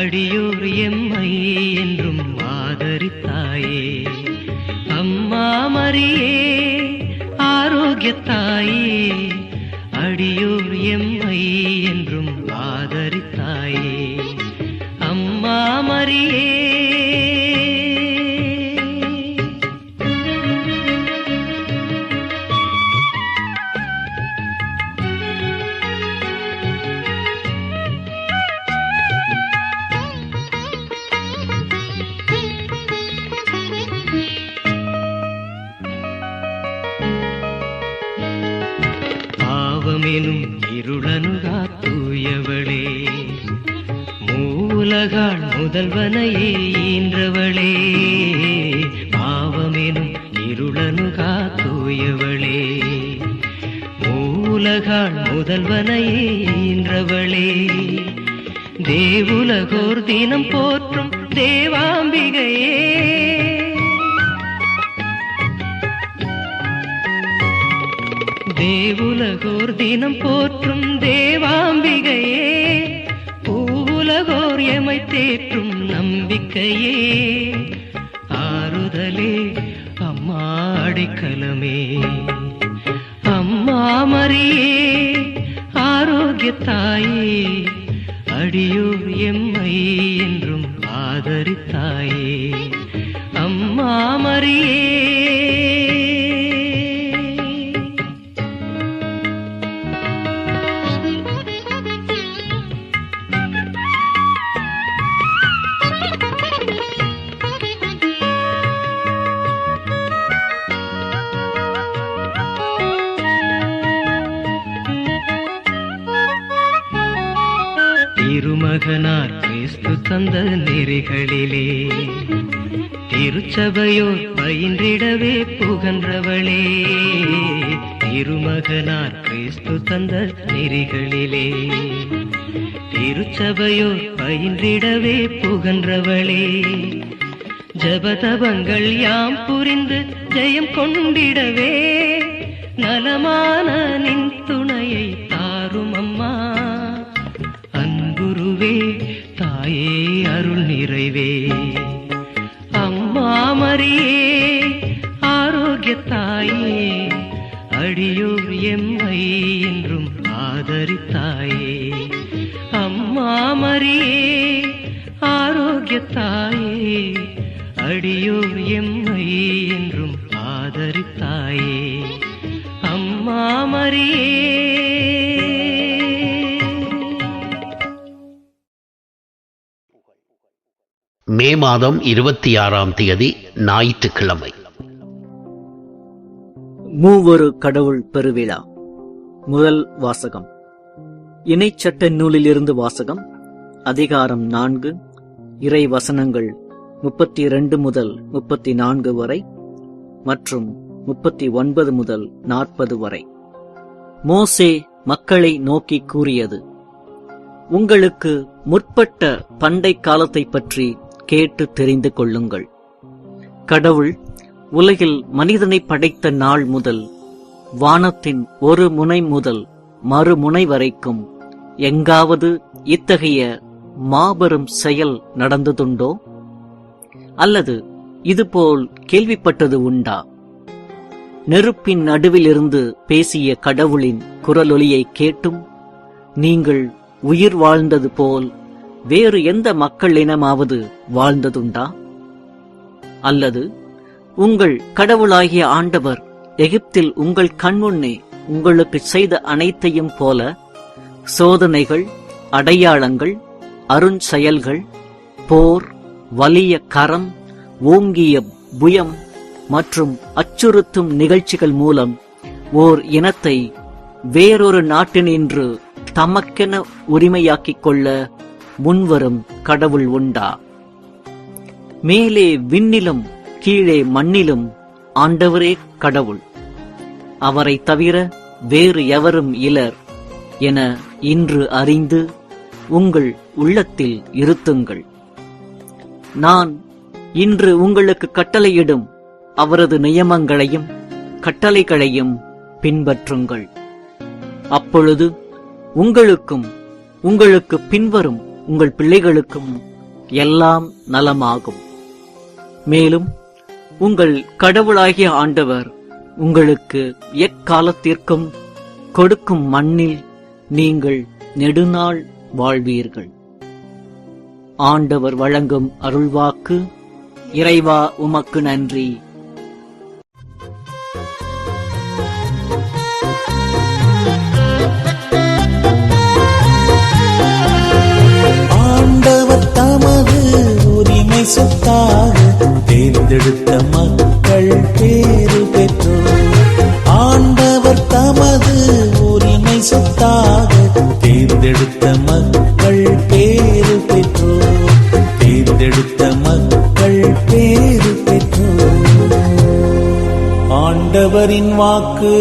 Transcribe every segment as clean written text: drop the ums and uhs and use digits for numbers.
அடியோர் எம்மை என்றும் ஆதரித்தாயே. அம்மா மரியே ஆரோக்கியத்தாயே, அடியோர் எம்மை என்றும் ஆதரித்தாயே. அம்மா மரியே. பாவமெனும் இருளனுகா தூயவளே, மூலகாள் முதல்வனையே ஈன்றவளே. பாவமெனும் இருளனுகா தூயவளே, மூலகாள் முதல்வனையே ஈன்றவளே. தேவுலகோர் தினம் போற்றும் தேவாம்பிகையே, தேவுலகோர் தினம் போற்றும் தேவாம்பிகையே. பூவுலகோர் எமை தேற்றும் நம்பிக்கையே. ஆறுதலே அம்மா அடைக்கலமே. அம்மா மரியே ஆரோக்கியத்தாயே, அடியோர் எம்மை என்றும் ஆதரித்தாயே. அம்மா மரியே. திருமகனார் கிறிஸ்து தந்த நெறிகளிலே, திருச்சபையோர் பயின்றிடவே புகன்றவளே. திருமகனார் கிறிஸ்து தந்த நெறிகளிலே, திருச்சபையோர் பயின்றிடவே புகன்றவளே. ஜபதபங்கள் யாம் புரிந்து ஜெயம் கொண்டிடவே, நலமான நின் துணையை தாரும் அம்மா. அன்புருவே தாயே அருள் நிறைவே. அம்மா மரியே ஆரோக்கியத்தாயே, அடியோர் எம்மை என்றும் ஆதரித்தாயே. அம்மா மரியே ஆரோக்கியத்தாயே, அடியோர் எம்மை என்றும் ஆதரித்தாயே. அம்மா மரியே. மே மாதம் 26ஆம் தேதி ஞாயிற்றுக்கிழமை. மூவொரு கடவுள் பெருவிழா. முதல் வாசகம் இணைச்சட்ட நூலிலிருந்து வாசகம். அதிகாரம் 4, இறை வசனங்கள் 32 முதல் 34 வரை மற்றும் 39 முதல் 40 வரை. மோசே மக்களை நோக்கி கூறியது: உங்களுக்கு முற்பட்ட பண்டை காலத்தை பற்றி கேட்டு தெரிந்து கொள்ளுங்கள். கடவுள் உலகில் மனிதனை படைத்த நாள் முதல் வானத்தின் ஒரு முனை முதல் மறுமுனை வரைக்கும் எங்காவது இத்தகைய மாபெரும் செயல் நடந்ததுண்டோ? அல்லது இதுபோல் கேள்விப்பட்டது உண்டா? நெருப்பின் நடுவிலிருந்து பேசிய கடவுளின் குரலொலியை கேட்டும் நீங்கள் உயிர் வாழ்ந்தது போல் வேறு எந்த மக்கள் இனமாவது வாழ்ந்ததுண்டா? அல்லது உங்கள் கடவுளாகிய ஆண்டவர் எகிப்தில் உங்கள் கண்முன்னே உங்களுக்கு செய்த அனைத்தையும் போல சோதனைகள், அடையாளங்கள், அருஞ்செயல்கள், போர், வலிய கரம், ஓங்கிய புயம் மற்றும் அச்சுறுத்தும் நிகழ்ச்சிகள் மூலம் ஓர் இனத்தை வேறொரு நாட்டினின்று தமக்கென உரிமையாக்கிக் கொள்ள முன்வரும் கடவுள் உண்டா? மேலே விண்ணிலும் கீழே மண்ணிலும் ஆண்டவரே கடவுள், அவரை தவிர வேறு எவரும் இலர் என இன்று அறிந்து உங்கள் உள்ளத்தில் இருத்துங்கள். நான் இன்று உங்களுக்கு கட்டளையிடும் அவரது நியமங்களையும் கட்டளைகளையும் பின்பற்றுங்கள். அப்பொழுது உங்களுக்கும் உங்களுக்கு பின்வரும் உங்கள் பிள்ளைகளுக்கும் எல்லாம் நலமாகும். மேலும் உங்கள் கடவுளாகிய ஆண்டவர் உங்களுக்கு எக்காலத்திற்கும் கொடுக்கும் மண்ணில் நீங்கள் நெடுநாள் வாழ்வீர்கள். ஆண்டவர் வழங்கும் அருள்வாக்கு. இறைவா, உமக்கு நன்றி. ஆண்டவர் தமது உரிமை சொத்தாக தேர்ந்தெடுத்த மக்கள் பேறு பெற்றோர். ஆண்டவர் தமது உரிமை சொத்தாக தேர்ந்தெடுத்த மக்கள் பேறு பெற்றோர். தேர்ந்தெடுத்த மக்கள் பேறு பெற்றோர். ஆண்டவரின் வாக்கு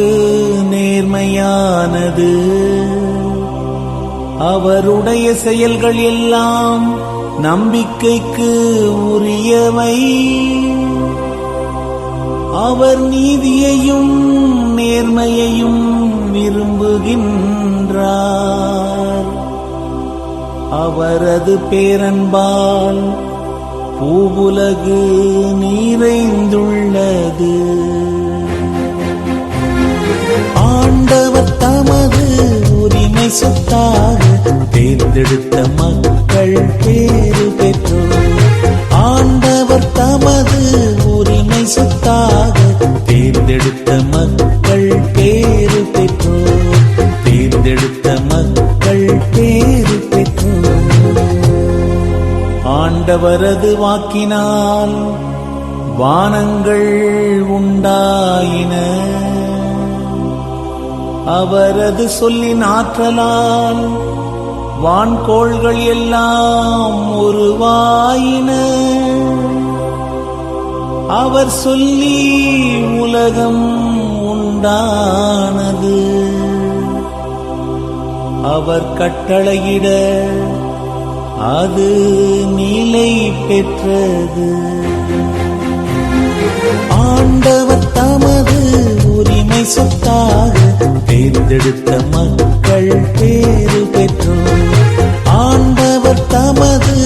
நேர்மையானது, அவருடைய செயல்கள் எல்லாம் நம்பிக்கைக்கு உரியவை. அவர் நீதியையும் நேர்மையையும் விரும்புகின்றார். அவரது பேரன்பால் பூவுலகு நிறைந்துள்ளது. ஆண்டவர் தமது உரிமை சொத்தாக தேர்ந்தெடுத்த மக்கள் பேறு பெற்றோர். ஆண்டவர் தமது உரிமை சொத்தாக தேர்ந்தெடுத்த மக்கள் பேறு பெற்றோர். தேர்ந்தெடுத்த மக்கள் பேறு பெற்றோர். ஆண்டவரது வாக்கினால் வானங்கள் உண்டாயின. அவரது சொல்லின் ஆற்றலால் வான்கோள்கள் எல்லாம் உருவாயின. அவர் சொல்லி உலகம் உண்டானது. அவர் கட்டளையிட அது நிலை பெற்றது. ஆண்டவர் தமது உரிமை சொத்தாக தேர்ந்தெடுத்த மக்கள் பேறு பெற்றோர். ஆண்டவர் தமது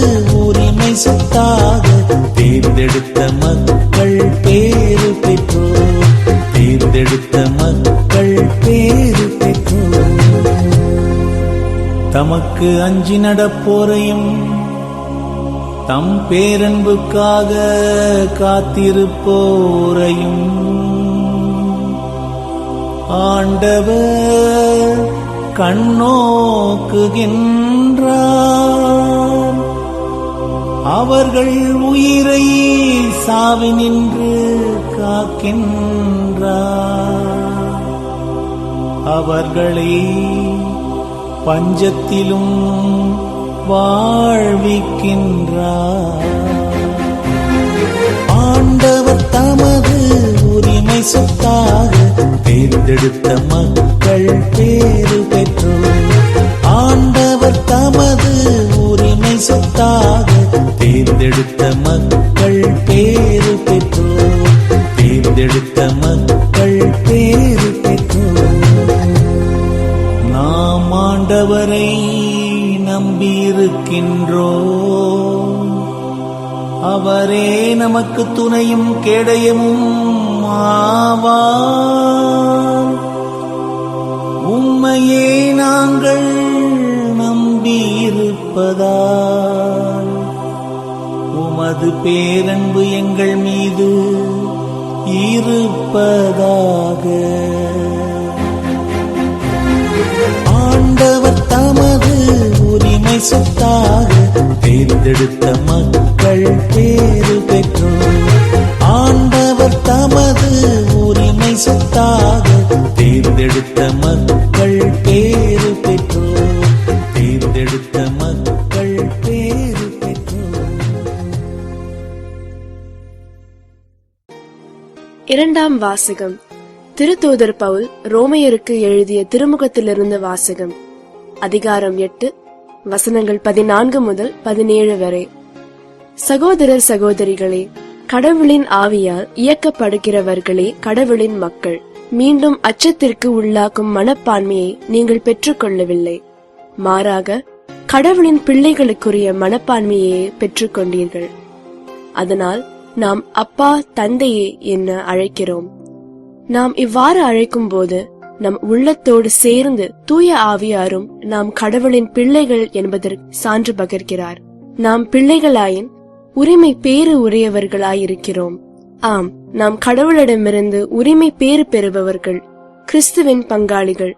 உரிமை சொத்தாக தேர்ந்தெடுத்த மக்கள் பேறு பெற்றோர். தேர்ந்தெடுத்த மக்கள் பேறு பெற்றோர். தமக்கு அஞ்சி நடப்போரையும் தம் பேரன்புக்காக காத்திருப்போரையும் ஆண்டவர் கண்ணோக்குகின்றார். அவர்கள் உயிரை சாவினின்று காக்கின்றார். அவர்களை பஞ்சத்திலும் வாழ்விக்கின்றார். ஆண்டவர் தமது உரிமை சொத்தாக தேர்ந்தெடுத்த மக்கள் பேறு பெற்றோர். ஆண்டவர் தமது உரிமை சொத்தாக தேர்ந்தெடுத்த மக்கள் பேறு பெற்றோர். தேர்ந்தெடுத்த மக்கள் பேறு பெற்றோர். நாம் ஆண்டவரை நம்பியிருக்கின்றோம். அவரே நமக்கு துணையும் கேடயமும் ஆவார். உம்மையே நாங்கள் நம்பியிருப்பதால் உமது பேரன்பு எங்கள் மீது இருப்பதாக. ஆண்டவர் தமது உரிமை சொத்தாக தேர்ந்தெடுத்த மக்கள் பேறு பெற்றோர். ஆண்டவர் தமது உரிமை சொத்தாக தேர்ந்தெடுத்த மக்கள் பேறு பெற்றோர். தேர்ந்தெடுத்த மக்கள் பேறு பெற்றோர். இரண்டாம் வாசகம். திருத்தூதர் பவுல் ரோமையருக்கு எழுதிய திருமுகத்திலிருந்து வாசகம். அதிகாரம் 8, வசனங்கள் 14 முதல் 17 வரை. சகோதரர் சகோதரிகளே, கடவுளின் ஆவியால் இயக்கப்படுகிறவர்களே கடவுளின் மக்கள். மீண்டும் அச்சத்திற்கு உள்ளாக்கும் மனப்பான்மையை நீங்கள் பெற்றுக்கொள்ளவில்லை. மாறாக கடவுளின் பிள்ளைகளுக்குரிய மனப்பான்மையை பெற்றுக்கொண்டீர்கள். அதனால் நாம் அப்பா, தந்தையே என அழைக்கிறோம். நாம் இவ்வாறு அழைக்கும் போது நம் உள்ளத்தோடு சேர்ந்து தூய ஆவியாரும் நாம் கடவுளின் பிள்ளைகள் என்பதற்கு சான்று பகர்கிறார். நாம் பிள்ளைகளாயின் உரிமை பேறு உரியவர்களாயிருக்கிறோம். ஆம், நாம் கடவுளிடமிருந்து உரிமை பேறு பெறுபவர்கள், கிறிஸ்துவின் பங்காளிகள்.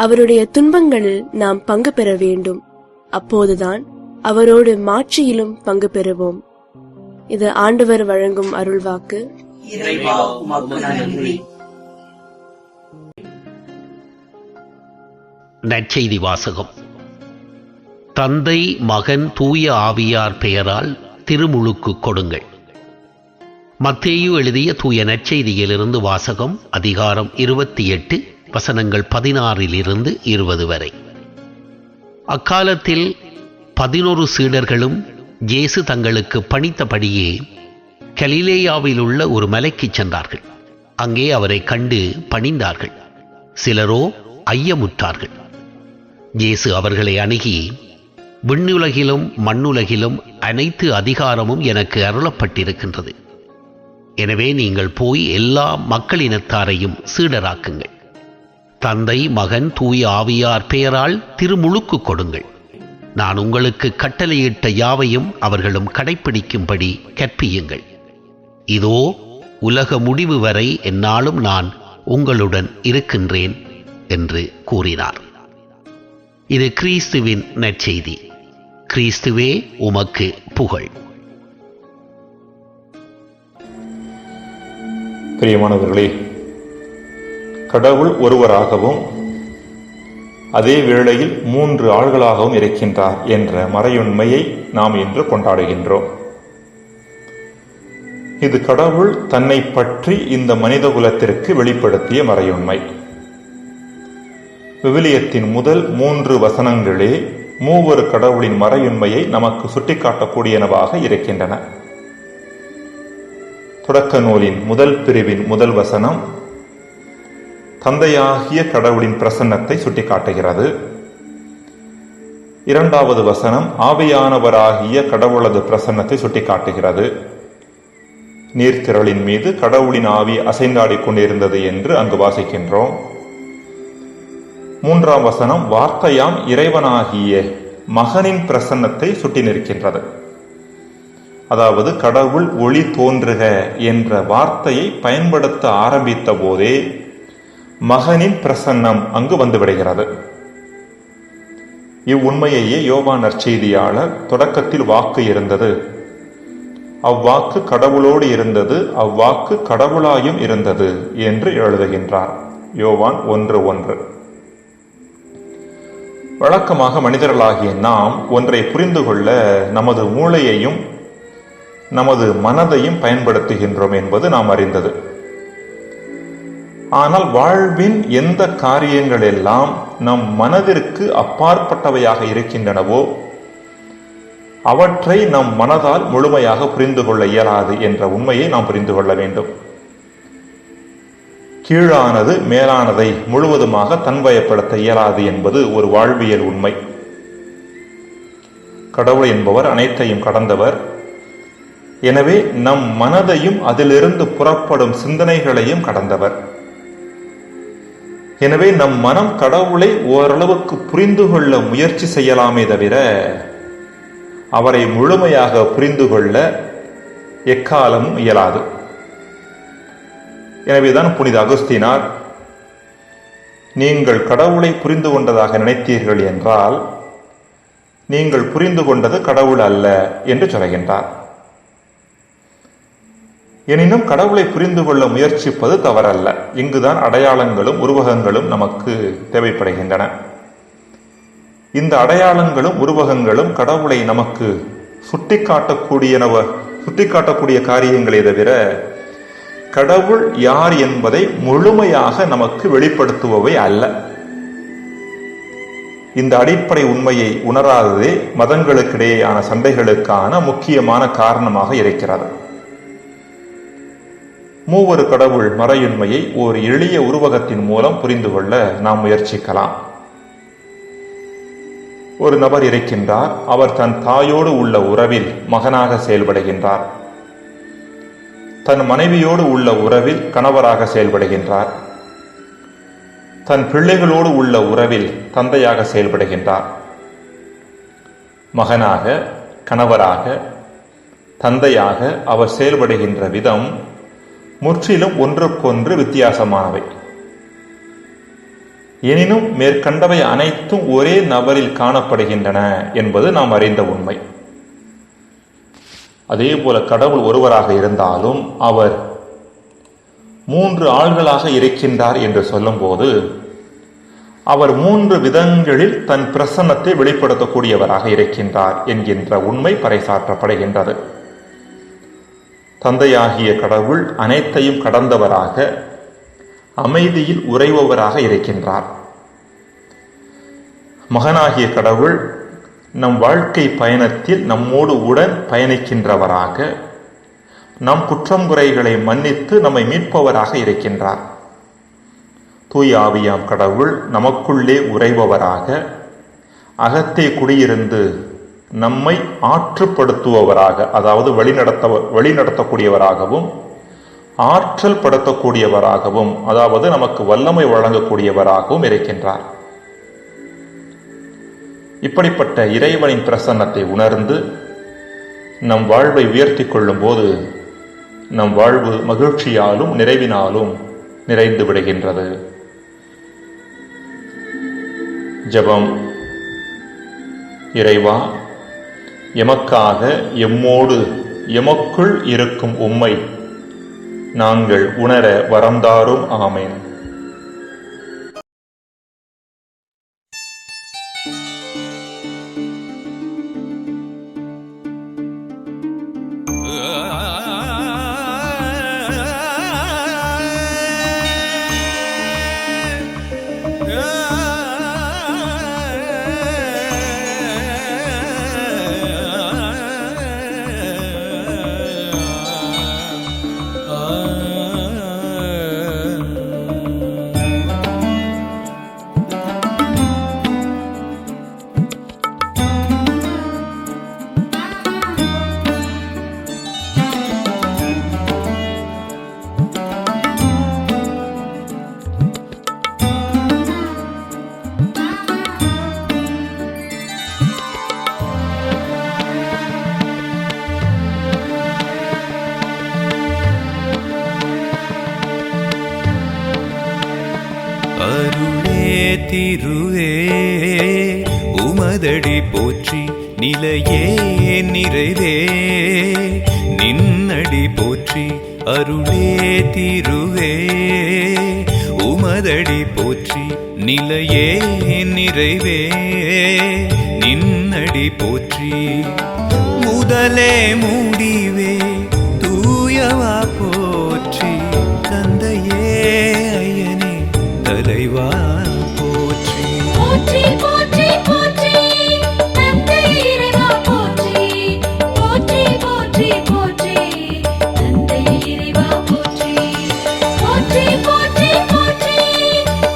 அவருடைய துன்பங்களில் நாம் பங்கு பெற வேண்டும். அப்போதுதான் அவரோடு மாட்சியிலும் பங்கு பெறுவோம். இது ஆண்டவர் வழங்கும் அருள்வாக்கு. இறைவா உமக்கு நன்றி. நற்செய்தி வாசகம். தந்தை, மகன், தூய ஆவியார் பெயரால் திருமுழுக்கு கொடுங்கள். மத்தேயு எழுதிய தூய நற்செய்தியிலிருந்து வாசகம். அதிகாரம் 28, வசனங்கள் 16 20 வரை. அக்காலத்தில் 11 சீடர்களும் இயேசு தங்களுக்கு பணித்தபடியே கலிலேயாவில் உள்ள ஒரு மலைக்கு சென்றார்கள். அங்கே அவரை கண்டு பணிந்தார்கள். சிலரோ ஐயமுற்றார்கள். இயேசு அவர்களை அணுகி, விண்ணுலகிலும் மண்ணுலகிலும் அனைத்து அதிகாரமும் எனக்கு அருளப்பட்டிருக்கின்றது. எனவே நீங்கள் போய் எல்லா மக்களினத்தாரையும் சீடராக்குங்கள். தந்தை, மகன், தூய ஆவியார் பெயரால் திருமுழுக்கு கொடுங்கள். நான் உங்களுக்கு கட்டளையிட்ட யாவையும் அவர்களும் கடைப்பிடிக்கும்படி கற்பியுங்கள். இதோ, உலக முடிவு வரை எந்நாளும் நான் உங்களுடன் இருக்கின்றேன் என்று கூறினார். இது கிறிஸ்துவின் நற்செய்தி. கிறிஸ்துவே உமக்கு புகழ். பிரியமானவர்களே, கடவுள் ஒருவராகவும் அதே வேளையில் 3 ஆள்களாகவும் இருக்கின்றார் என்ற மறையுண்மையை நாம் இன்று கொண்டாடுகின்றோம். இது கடவுள் தன்னை பற்றி இந்த மனித குலத்திற்கு வெளிப்படுத்திய மறையுண்மை. விவிலியத்தின் முதல் 3 வசனங்களே மூவொரு கடவுளின் மறையுண்மையை நமக்கு சுட்டிக்காட்டக்கூடியனவாக இருக்கின்றன. தொடக்க நூலின் முதல் பிரிவின் முதல் வசனம் தந்தையாகிய கடவுளின் பிரசன்னத்தை சுட்டிக்காட்டுகிறது. 2வது வசனம் ஆவியானவராகிய கடவுளது பிரசன்னத்தை சுட்டிக்காட்டுகிறது. நீர்த்திரளின் மீது கடவுளின் ஆவி அசைந்தாடிக் கொண்டிருந்தது என்று அங்கு வாசிக்கின்றோம். 3ஆம் வசனம் வார்த்தையாம் இறைவனாகிய மகனின் பிரசன்னத்தை சுட்டி நிற்கின்றது. அதாவது கடவுள் ஒளி தோன்றுக என்ற வார்த்தையை பயன்படுத்த ஆரம்பித்த போதே மகனின் பிரசன்னம் அங்கு வந்துவிடுகிறது. இவ்வுண்மையையே யோவான் நற்செய்தியாளர் தொடக்கத்தில் வாக்கு இருந்தது, அவ்வாக்கு கடவுளோடு இருந்தது, அவ்வாக்கு கடவுளாயும் இருந்தது என்று எழுதுகின்றார். யோவான் 1:1. வழக்கமாக மனிதர்களாகிய நாம் ஒன்றை புரிந்து கொள்ள நமது மூளையையும் நமது மனதையும் பயன்படுத்துகின்றோம் என்பது நாம் அறிந்தது. ஆனால் வாழ்வின் எந்த காரியங்கள் எல்லாம் நம் மனதிற்கு அப்பாற்பட்டவையாக இருக்கின்றனவோ அவற்றை நம் மனதால் முழுமையாக புரிந்து கொள்ள இயலாது என்ற உண்மையை நாம் புரிந்து கொள்ள வேண்டும். கீழானது மேலானதை முழுவதுமாக தன்வயப்படுத்த இயலாது என்பது ஒரு வாழ்வியல் உண்மை. கடவுள் என்பவர் அனைத்தையும் கடந்தவர். எனவே நம் மனதையும் அதிலிருந்து புறப்படும் சிந்தனைகளையும் கடந்தவர். எனவே நம் மனம் கடவுளை ஓரளவுக்கு புரிந்து கொள்ள முயற்சி செய்யலாமே தவிர அவரை முழுமையாக புரிந்து கொள்ள எக்காலமும் இயலாது. எனவேதான் புனித அகுஸ்தீனார், நீங்கள் கடவுளை புரிந்து கொண்டதாக நினைத்தீர்கள் என்றால் நீங்கள் புரிந்து கொண்டது கடவுள் அல்ல என்று சொல்கின்றார். எனினும் கடவுளை புரிந்து கொள்ள முயற்சிப்பது தவறல்ல. இங்குதான் அடையாளங்களும் உருவகங்களும் நமக்கு தேவைப்படுகின்றன. இந்த அடையாளங்களும் உருவகங்களும் கடவுளை நமக்கு சுட்டிக்காட்டக்கூடிய காரியங்களே தவிர கடவுள் யார் என்பதை முழுமையாக நமக்கு வெளிப்படுத்துபவை அல்ல. இந்த அடிப்படை உண்மையை உணராததே மதங்களுக்கிடையேயான சண்டைகளுக்கான முக்கியமான காரணமாக இருக்கிறது. மூவொரு கடவுள் மறையுண்மையை ஒரு எளிய உருவகத்தின் மூலம் புரிந்து கொள்ள நாம் முயற்சிக்கலாம். ஒரு நபர் இருக்கின்றார். அவர் தன் தாயோடு உள்ள உறவில் மகனாக செயல்படுகின்றார். தன் மனைவியோடு உள்ள உறவில் கணவராக செயல்படுகின்றார். தன் பிள்ளைகளோடு உள்ள உறவில் தந்தையாக செயல்படுகின்றார். மகனாக, கணவராக, தந்தையாக அவர் செயல்படுகின்ற விதம் முற்றிலும் ஒன்றுக்கொன்று வித்தியாசமானவை. எனினும் மேற்கண்டவை அனைத்தும் ஒரே நபரில் காணப்படுகின்றன என்பது நாம் அறிந்த உண்மை. அதே போல கடவுள் ஒருவராக இருந்தாலும் அவர் 3 ஆள்களாக இருக்கின்றார் என்று சொல்லும்போது அவர் 3 விதங்களில் தன் பிரசன்னத்தை வெளிப்படுத்தக்கூடியவராக இருக்கின்றார் என்கின்ற உண்மை பறைசாற்றப்படுகின்றது. தந்தையாகிய கடவுள் அனைத்தையும் கடந்தவராக, அமைதியில் உறைபவராக இருக்கின்றார். மகனாகிய கடவுள் நம் வாழ்க்கை பயணத்தில் நம்மோடு உடன் பயணிக்கின்றவராக, நம் குற்றம் குறைகளை மன்னித்து நம்மை மீட்பவராக இருக்கின்றார். தூய ஆவியாம் கடவுள் நமக்குள்ளே உறைபவராக, அகத்தே குடியிருந்து நம்மை ஆற்றுப்படுத்துபவராக, அதாவது வழிநடத்தக்கூடியவராகவும், ஆற்றல் படுத்தக்கூடியவராகவும், அதாவது நமக்கு வல்லமை வழங்கக்கூடியவராகவும் இருக்கின்றார். இப்படிப்பட்ட இறைவனின் பிரசன்னத்தை உணர்ந்து நம் வாழ்வை உயர்த்தி கொள்ளும் போது நம் வாழ்வு மகிழ்ச்சியாலும் நிறைவினாலும் நிறைந்து விடுகின்றது. ஜெபம். இறைவா, எமக்காக, எம்மோடு, எமக்குள் இருக்கும் உம்மை நாங்கள் உணர வரந்தாரும். ஆமேன். அருளே திருவே உமதடி போற்றி, நிலையே நிறைவே நின்னடி போற்றி. அருளே திருவே உமதடி போற்றி, நிலையே நிறைவே நின்னடி போற்றி. முதலே முடிவே தூயவா போற்றி, தந்தையே ஐயனே தலைவா போற்றி. போற்றி போற்றி போற்றி தந்தை இறைவா போற்றி. போற்றி போற்றி போற்றி தந்தை இறைவா போற்றி. போற்றி போற்றி போற்றி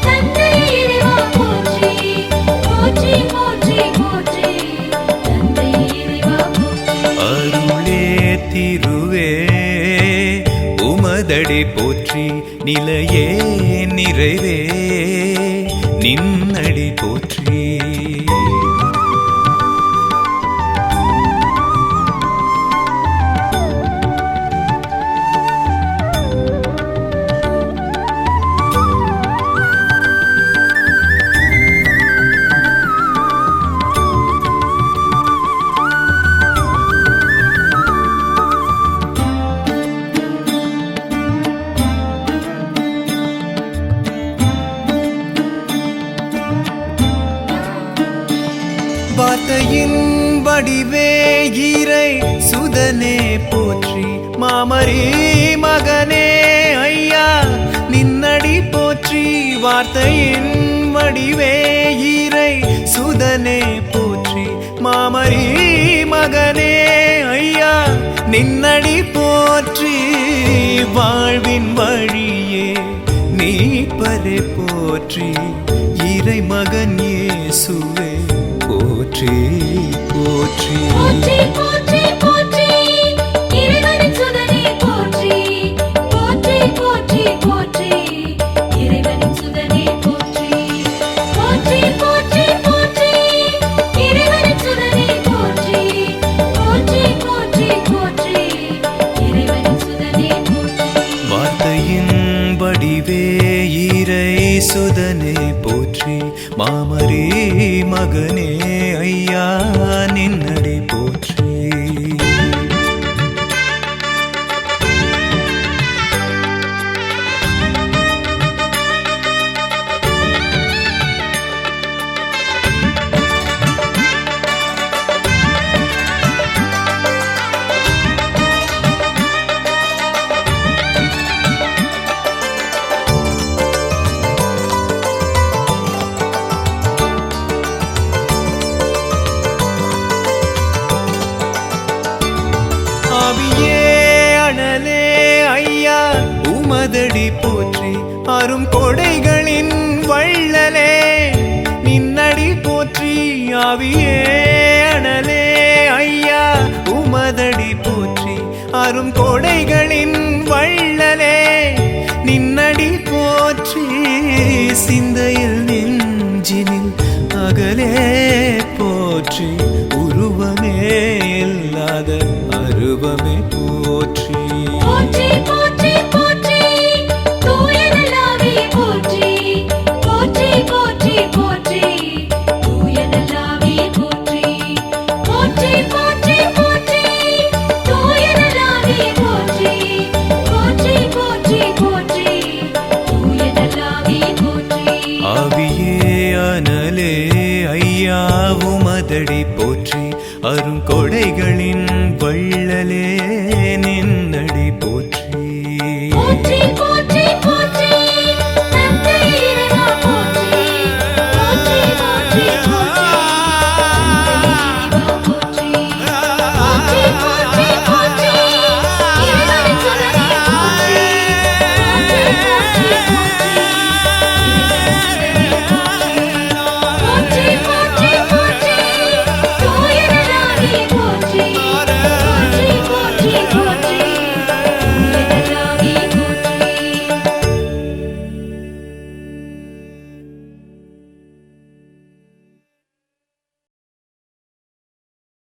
தந்தை இறைவா போற்றி. போற்றி போற்றி போற்றி தந்தை இறைவா போற்றி. அருளே திருவே உமதடி போற்றி, நிலையே நிறைவே நின்னடி போற்றி. வார்த்தையின் வடிவே இறை சுதனே போற்றி, மாமரி மகனே ஐயா நின்னடி போற்றி. வார்த்தையின் வடிவே இறை சுதனே போற்றி, மாமரி மகனே ஐயா நின்னடி போற்றி. வாழ்வின் வழியே நீப்பரே போற்றி, இறை மகன் இயேசுவே போற்றி. போற்றி போற்றி போற்றி போற்றி போற்றி இறைவனின் சுதனே போற்றி போற்றி போற்றி போற்றி இறைவனின் சுதனே போற்றி போற்றி போற்றி போற்றி இறைவனின் சுதனே போற்றி போற்றி போற்றி போற்றி இறைவனின் சுதனே போற்றி வார்த்தையின் வடிவே இறை சுதனே போற்றி மாமரே மகனே ஐயா நின்னடி போற்றி ஆவியே அனலே ஐயா உமதடி போற்றி அரும் கொடைகளின் வள்ளலே நின்னடி போற்றி ஆவியே அனலே ஐயா உமதடி போற்றி அரும் கொடைகளின் வள்ளலே நின்னடி போற்றி சிந்தையில் நெஞ்சினில் அகலே போற்றி உருவமே இல்லாத அருவமே போற்றி போற்றி போற்றி போற்றி தூய நல்லாவே போற்றி போற்றி போற்றி போற்றி தூய நல்லாவே போற்றி போற்றி போற்றி போற்றி தூய நல்லாவே போற்றி போற்றி போற்றி போற்றி தூய நல்லாவே போற்றி ஆவியே அனலே ஐயா உமதடி போற்றி அருங்கொடைகளின் வள்ளலே நின்னடி போற்றி போற்றி